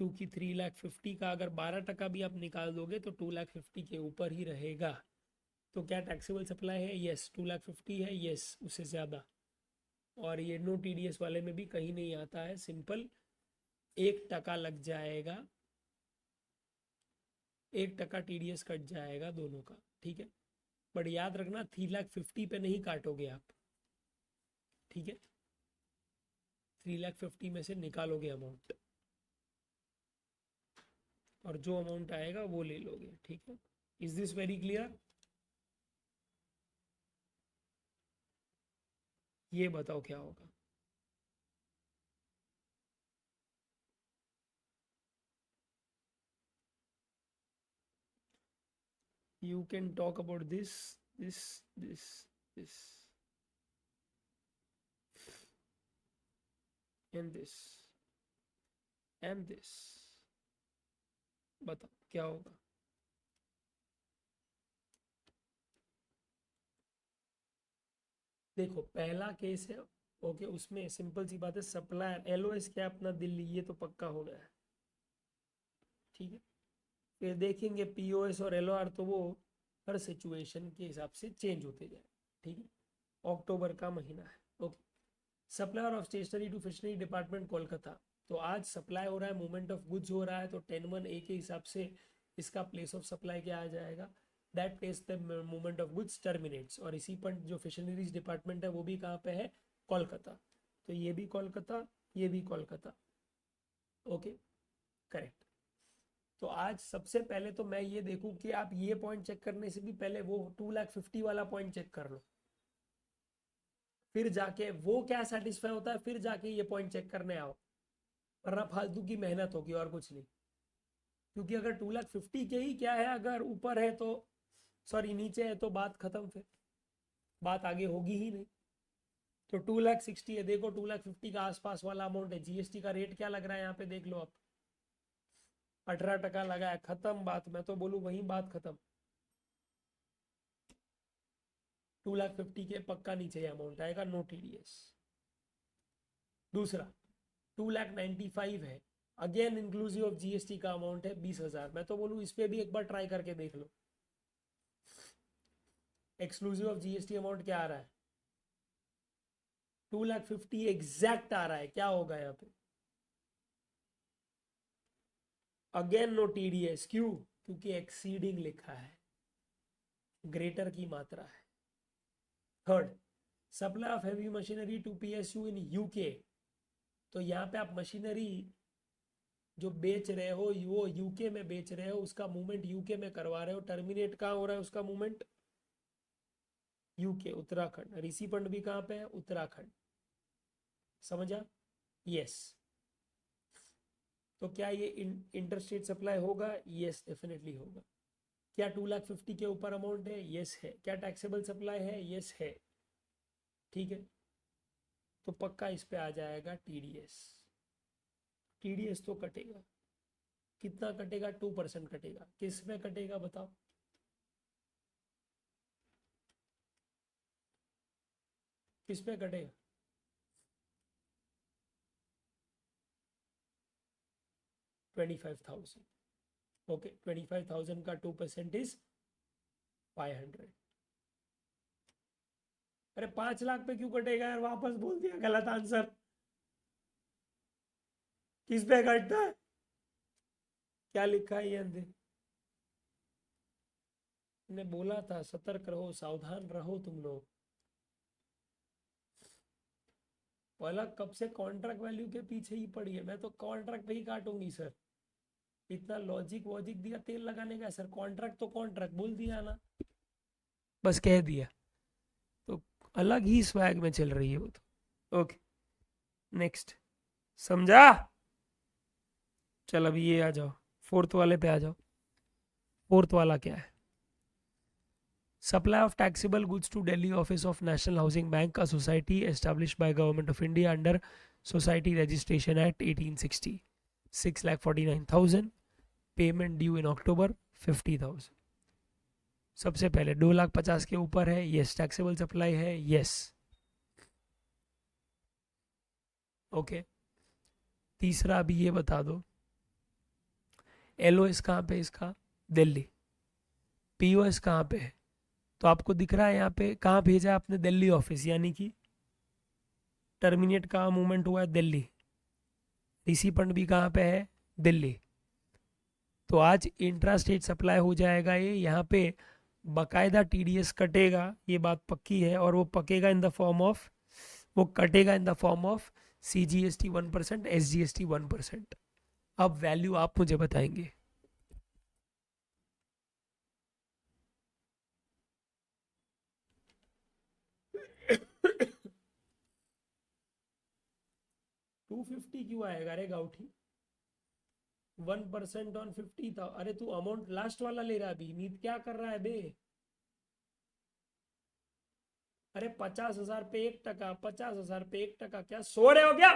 [SPEAKER 1] क्योंकि 3,50,000 का अगर 12% भी आप निकाल दोगे तो 2,50,000 के ऊपर ही रहेगा। तो क्या टैक्सेबल सप्लाई है, यस। 2,50,000 है, यस, उससे ज़्यादा। और ये नो टीडीएस वाले में भी कहीं नहीं आता है, सिंपल 1% लग जाएगा, 1% टीडीएस कट जाएगा दोनों का, ठीक है। बट याद रखना 3,50,000 पे नहीं काटोगे आप, ठीक है, 3,50,000 में से निकालोगे अमाउंट, और जो अमाउंट आएगा वो ले लोगे, ठीक है। Is this very clear? ये बताओ क्या होगा। You can talk about this and this and this, बताओ क्या होगा। देखो पहला केस है, ओके, उसमें सिंपल सी बात है, सप्लायर एलओएस क्या अपना दिल्ली, ये तो पक्का हो गया है, ठीक है। फिर देखेंगे पीओएस और एलओआर, तो वो हर सिचुएशन के हिसाब से चेंज होते जाए, ठीक है, अक्टूबर का महीना है। Okay, supplier of stationery to fishery department Kolkata. तो आज सप्लाई हो रहा है, मूवमेंट ऑफ गुड्स हो रहा है, तो 10(1)(a) के हिसाब से इसका प्लेस ऑफ सप्लाई क्या आ जाएगा, that place the movement of goods terminates. और इसी पर जो फिशनरीज डिपार्टमेंट है वो भी कहाँ पे है, कोलकाता। तो ये भी कोलकाता, ये भी कोलकाता। Okay, correct. तो आज सबसे पहले तो मैं ये देखूं कि आप ये पॉइंट चेक करने से भी पहले वो 2,50,000 वाला पॉइंट चेक कर लो, फिर जाके वो क्या सेटिस्फाई होता है, फिर जाके ये पॉइंट चेक करने आओ, वरना फालतू की मेहनत होगी और कुछ नहीं। क्योंकि अगर 2,50,000 के ही क्या है, अगर ऊपर है तो, सॉरी नीचे है तो बात खत्म, फिर बात आगे होगी ही नहीं। तो 2,60,000 है, देखो 2,50,000 का आसपास वाला अमाउंट है। जीएसटी का रेट क्या लग रहा है यहाँ पे, देख लो आप, 18% लगा है, खत्म बात। मैं तो बोलूँ वही बात खत्म। 2,50,000 के पक्का नीचे अमाउंट आएगा, नो टीडीएस। दूसरा 2,95,000 है, अगेन इंक्लूसिव ऑफ जीएसटी का अमाउंट है 20,000। मैं तो बोलूँ इस पे भी एक बार ट्राई करके देख लो। एक्सक्लूसिव ऑफ जीएसटी अमाउंट क्या आ रहा है, 2,50,000 एग्जैक्ट आ रहा है। क्या होगा यहाँ पे, अगेन नो टीडीएस। क्यों, क्योंकि एक्सीडिंग लिखा है, ग्रेटर की मात्रा है। Third, supply of heavy machinery to PSU in UK. तो यहाँ पे आप मशीनरी जो बेच रहे हो वो यूके में बेच रहे हो, उसका मूवमेंट यूके में करवा रहे हो, टर्मिनेट कहाँ हो रहा है उसका मूवमेंट, यूके, उत्तराखंड। ऋषि फंड भी कहाँ पे है, उत्तराखंड। समझा, यस। तो क्या ये इंटरस्टेट सप्लाई होगा, यस डेफिनेटली होगा। क्या 2,50,000 के ऊपर अमाउंट है, यस है। क्या टैक्सेबल सप्लाई है, यस है। ठीक है, तो पक्का इस पे आ जाएगा टीडीएस। टीडीएस तो कटेगा, कितना कटेगा, 2% कटेगा। किस में कटेगा बताओ, किस पे कटेगा, 25,000। ओके, 25,000 का 2% इज 500। अरे 5 लाख पे क्यों कटेगा यार, वापस बोल दिया गलत आंसर। किस पे कटता है, क्या लिखा है ये अंदर, मैंने बोला था सतर्क रहो, सावधान रहो तुम लोग। पहला कब से कॉन्ट्रैक्ट वैल्यू के पीछे ही पड़ी है, मैं तो कॉन्ट्रैक्ट पे ही काटूंगी सर। इतना लॉजिक वॉजिक दिया तेल लगाने का सर, कॉन्ट्रैक्ट तो कॉन्ट्रैक्ट बोल दिया ना, बस कह दिया। तो अलग ही स्वैग में चल रही है वो तो। ओके, नेक्स्ट, समझा। चल अभी ये आ जाओ, फोर्थ वाले पे आ जाओ। फोर्थ वाला क्या है, supply of taxable goods to Delhi office of National Housing Bank, a society established by Government of India under Society Registration Act 1860, 6,49,000, payment due in October 50,000। सबसे पहले 2,50,000 के ऊपर है, यस। टैक्सेबल सप्लाई है, यस। ओके, तीसरा अभी ये बता दो, एलओएस कहाँ पे इसका, दिल्ली। पीओएस कहाँ पे है, तो आपको दिख रहा है यहाँ पे, कहाँ भेजा है आपने, दिल्ली ऑफिस, यानी कि टर्मिनेट कहाँ मूवमेंट हुआ है, दिल्ली। रीसी फंड भी कहाँ पे है, दिल्ली। तो आज इंट्रा स्टेट सप्लाई हो जाएगा ये, यहाँ पे बकायदा टीडीएस कटेगा, ये बात पक्की है। और वो पकेगा इन द फॉर्म ऑफ, वो कटेगा in the form of CGST 1%, SGST 1%। अब वैल्यू आप मुझे बताएंगे। टू फिफ्टी क्यों आएगा, अरे गाउठी, 1% ऑन 50 था। अरे तू अमाउंट लास्ट वाला ले रहा है अभी, नीट क्या कर रहा है बे। अरे 50,000 पे 1%, 50,000 पे 1%, क्या सो रहे हो क्या।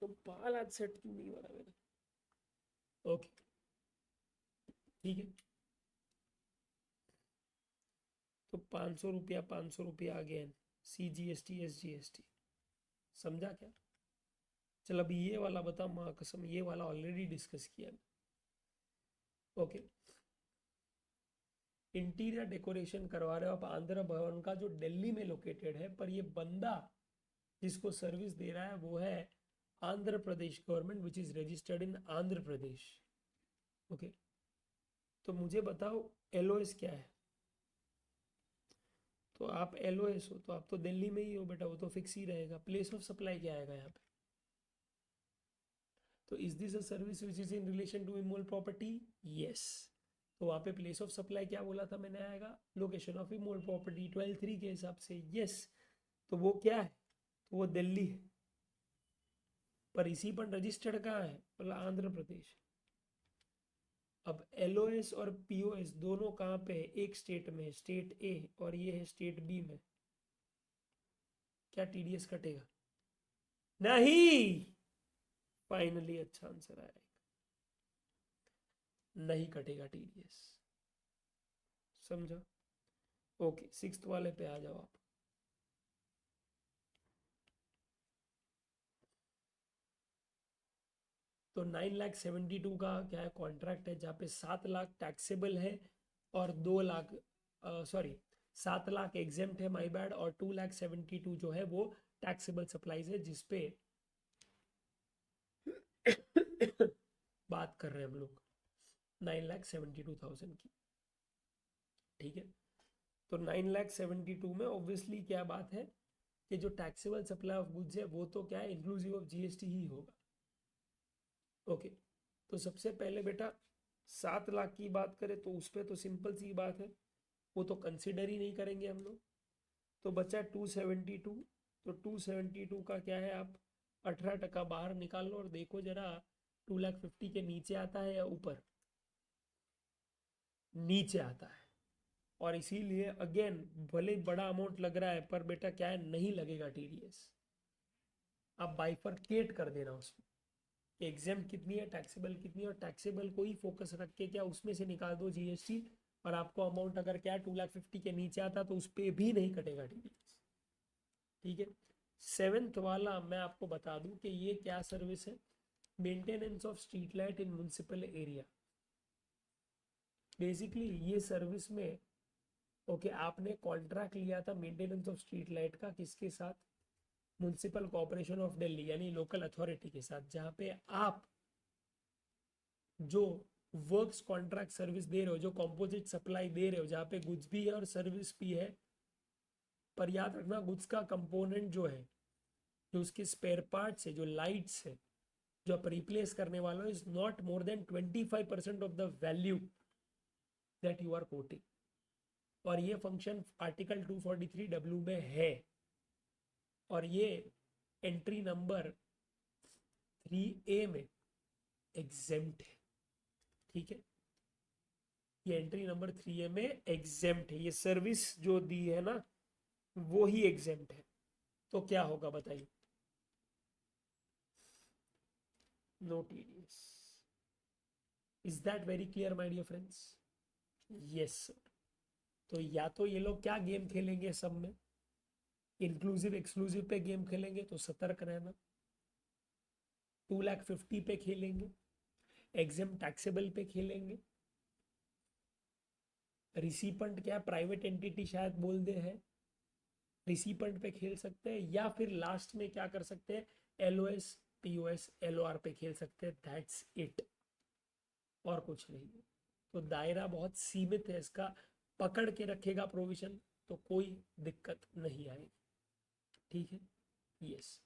[SPEAKER 1] तो बाल आज सेट क्यों नहीं हो रहा मेरा। ओके, ठीक है। तो 500 रुपया, 500 रुपया अगेन, सीजीएसटी एसजीएसटी। समझा क्या। चल अभी ये वाला बता, माँ कसम ये वाला ऑलरेडी डिस्कस किया। ओके, इंटीरियर डेकोरेशन करवा रहे हो आप आंध्र भवन का, जो दिल्ली में लोकेटेड है, पर ये बंदा जिसको सर्विस दे रहा है वो है Andhra Pradesh government, which is registered in Andhra Pradesh. Okay, तो मुझे बताओ एलओएस क्या है। तो आप एलओएस हो तो आप तो दिल्ली में ही हो बेटा, वो तो फिक्स ही रहेगा। प्लेस ऑफ सप्लाई क्या आएगा यहाँ पे? तो is this a service which is in relation to immovable property? Yes. तो वहाँ पे प्लेस ऑफ सप्लाई क्या बोला था मैंने आएगा? लोकेशन ऑफ इमोल प्रॉपर्टी 12(3) के हिसाब से। यस। तो वो क्या है? तो वो दिल्ली है, पर इसी पर रजिस्टर्ड कहाँ है? बोला आंध्र प्रदेश। अब एलओएस और पीओएस दोनों कहाँ पे है? एक स्टेट में है, स्टेट ए, और ये है स्टेट बी में। क्या टीडीएस कटेगा? नहीं। फाइनली अच्छा आंसर आया, नहीं कटेगा टीडीएस। समझा? ओके, सिक्स्थ वाले पे आ जाओ आप। तो 9,72,000 का क्या है? कॉन्ट्रैक्ट है जहाँ पे 7 लाख टैक्सेबल है और 2 लाख, सॉरी, 7 लाख एग्जेम्प्ट है, माई बैड, और 2,72,000 जो है वो टैक्सेबल सप्लाईज है, जिसपे बात कर रहे हैं हम लोग 9,72,000 की। ठीक है, तो 9,72,000 में ऑब्वियसली क्या बात है कि जो टैक्सेबल सप्लाई ऑफ गुड्स है वो तो क्या है, इंक्लूसिव ऑफ जीएसटी ही होगा। ओके, तो सबसे पहले बेटा 7 लाख की बात करें तो उस पर तो सिंपल सी बात है, वो तो कंसिडर ही नहीं करेंगे हम लोग। तो बचा 272। तो 272 का क्या है, आप 18% बाहर निकाल लो और देखो जरा 2,50,000 के नीचे आता है या ऊपर? नीचे आता है। और इसीलिए अगेन, भले बड़ा अमाउंट लग रहा है पर बेटा क्या है, नहीं लगेगा टीडीएस। आप बाइफरकेट कर देना उसमें, एग्जाम कितनी है, टैक्सेबल कितनी है, और टैक्सेबल को ही फोकस रख के क्या उसमें से निकाल दो जीएसटी, और आपको अमाउंट अगर क्या 2,50,000 के नीचे आता तो उस पर भी नहीं कटेगा टीडीएस। ठीक है। सेवेंथ वाला मैं आपको बता दूं कि ये क्या सर्विस है, maintenance of street light in municipal area. Basically ये सर्विस में ओके, आपने कॉन्ट्रैक्ट लिया था मेंटेनेंस ऑफ स्ट्रीट लाइट का, किसके साथ? म्युनिसिपल कॉर्पोरेशन ऑफ दिल्ली, यानी लोकल अथॉरिटी के साथ, जहाँ पे आप जो वर्क्स कॉन्ट्रैक्ट सर्विस दे रहे हो, जो कंपोजिट सप्लाई दे रहे हो, जहाँ पे गुड्स भी है और सर्विस भी है। पर याद रखना, गुड्स का कंपोनेंट जो है, जो उसके स्पेयर पार्ट्स है, जो लाइट्स है, जो आप रिप्लेस करने वाला हो, is not more than 25% of the value that you are quoting. और ये फंक्शन आर्टिकल 243W में है, और ये एंट्री नंबर 3A में एग्जेम्प्ट है। ठीक है, ये एंट्री नंबर 3A में एग्जेम्प्ट है, ये सर्विस जो दी है ना वो ही एग्जेम्प्ट है। तो क्या होगा बताइए? No TDS. Is that very clear my dear friends? Yes sir. तो या तो ये लोग क्या गेम खेलेंगे सब में, इंक्लूसिव एक्सक्लूसिव पे गेम खेलेंगे, तो सतर्क रहना। 2,50,000 पे खेलेंगे, एग्जाम टैक्सेबल पे खेलेंगे, रिसिपेंट क्या प्राइवेट एंटिटी शायद बोल दे है, रिसिपेंट पे खेल सकते हैं, या फिर लास्ट में क्या कर सकते हैं, एलओएस, पीओएस, एलओआर पे खेल सकते हैं। दैट्स इट, और कुछ नहीं है। तो दायरा बहुत सीमित है इसका, पकड़ के रखेगा प्रोविजन तो कोई दिक्कत नहीं आएगी। ठीक है। यस।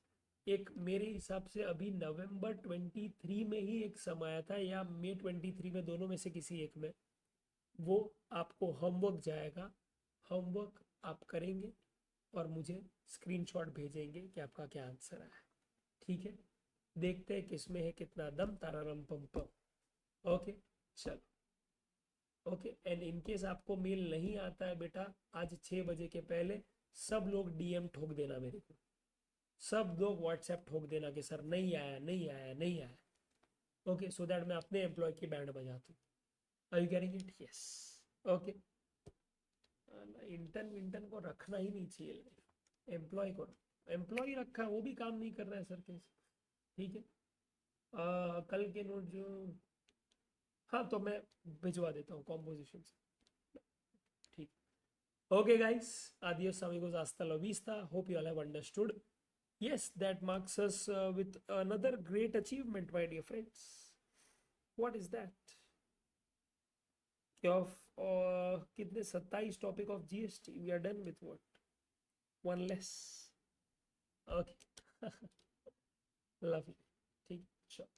[SPEAKER 1] एक मेरे हिसाब से अभी नवंबर 23 में ही एक समय आया था, या मई 23 में, दोनों में से किसी एक में, वो आपको होमवर्क जाएगा। होमवर्क आप करेंगे और मुझे स्क्रीनशॉट भेजेंगे कि आपका क्या आंसर आया। ठीक है, देखते हैं किसमें है कितना दम, तारारम पम पम। ओके, चलो। ओके, एंड इनकेस आपको मेल नहीं आता है बेटा, आज 6 बजे के पहले सब लोग डीएम ठोक देना मेरे को, सब लोग व्हाट्सएप ठोक देना कि सर नहीं आया, नहीं आया, नहीं आया। ओके, सो दैट मैं अपने एम्प्लॉय की बैंड बजा दूँ। Are you getting it? Yes. Okay, intern विंटर्न को रखना ही नहीं चाहिए, एम्प्लॉय को। एम्प्लॉय रखा, वो भी काम नहीं कर रहा है सर कैसे। ठीक है, कल के नोट जो, हाँ तो मैं भिजवा देता हूँ कॉम्पोजिशन से, ठीक। Okay guys, adios amigos, hasta la vista. Hope you all have understood. Yes, that marks us with another great achievement, my dear friends. What is that? Of कितने 27 topic of GST. We are done with what? One less. Okay. Lovely. ठीक, sure.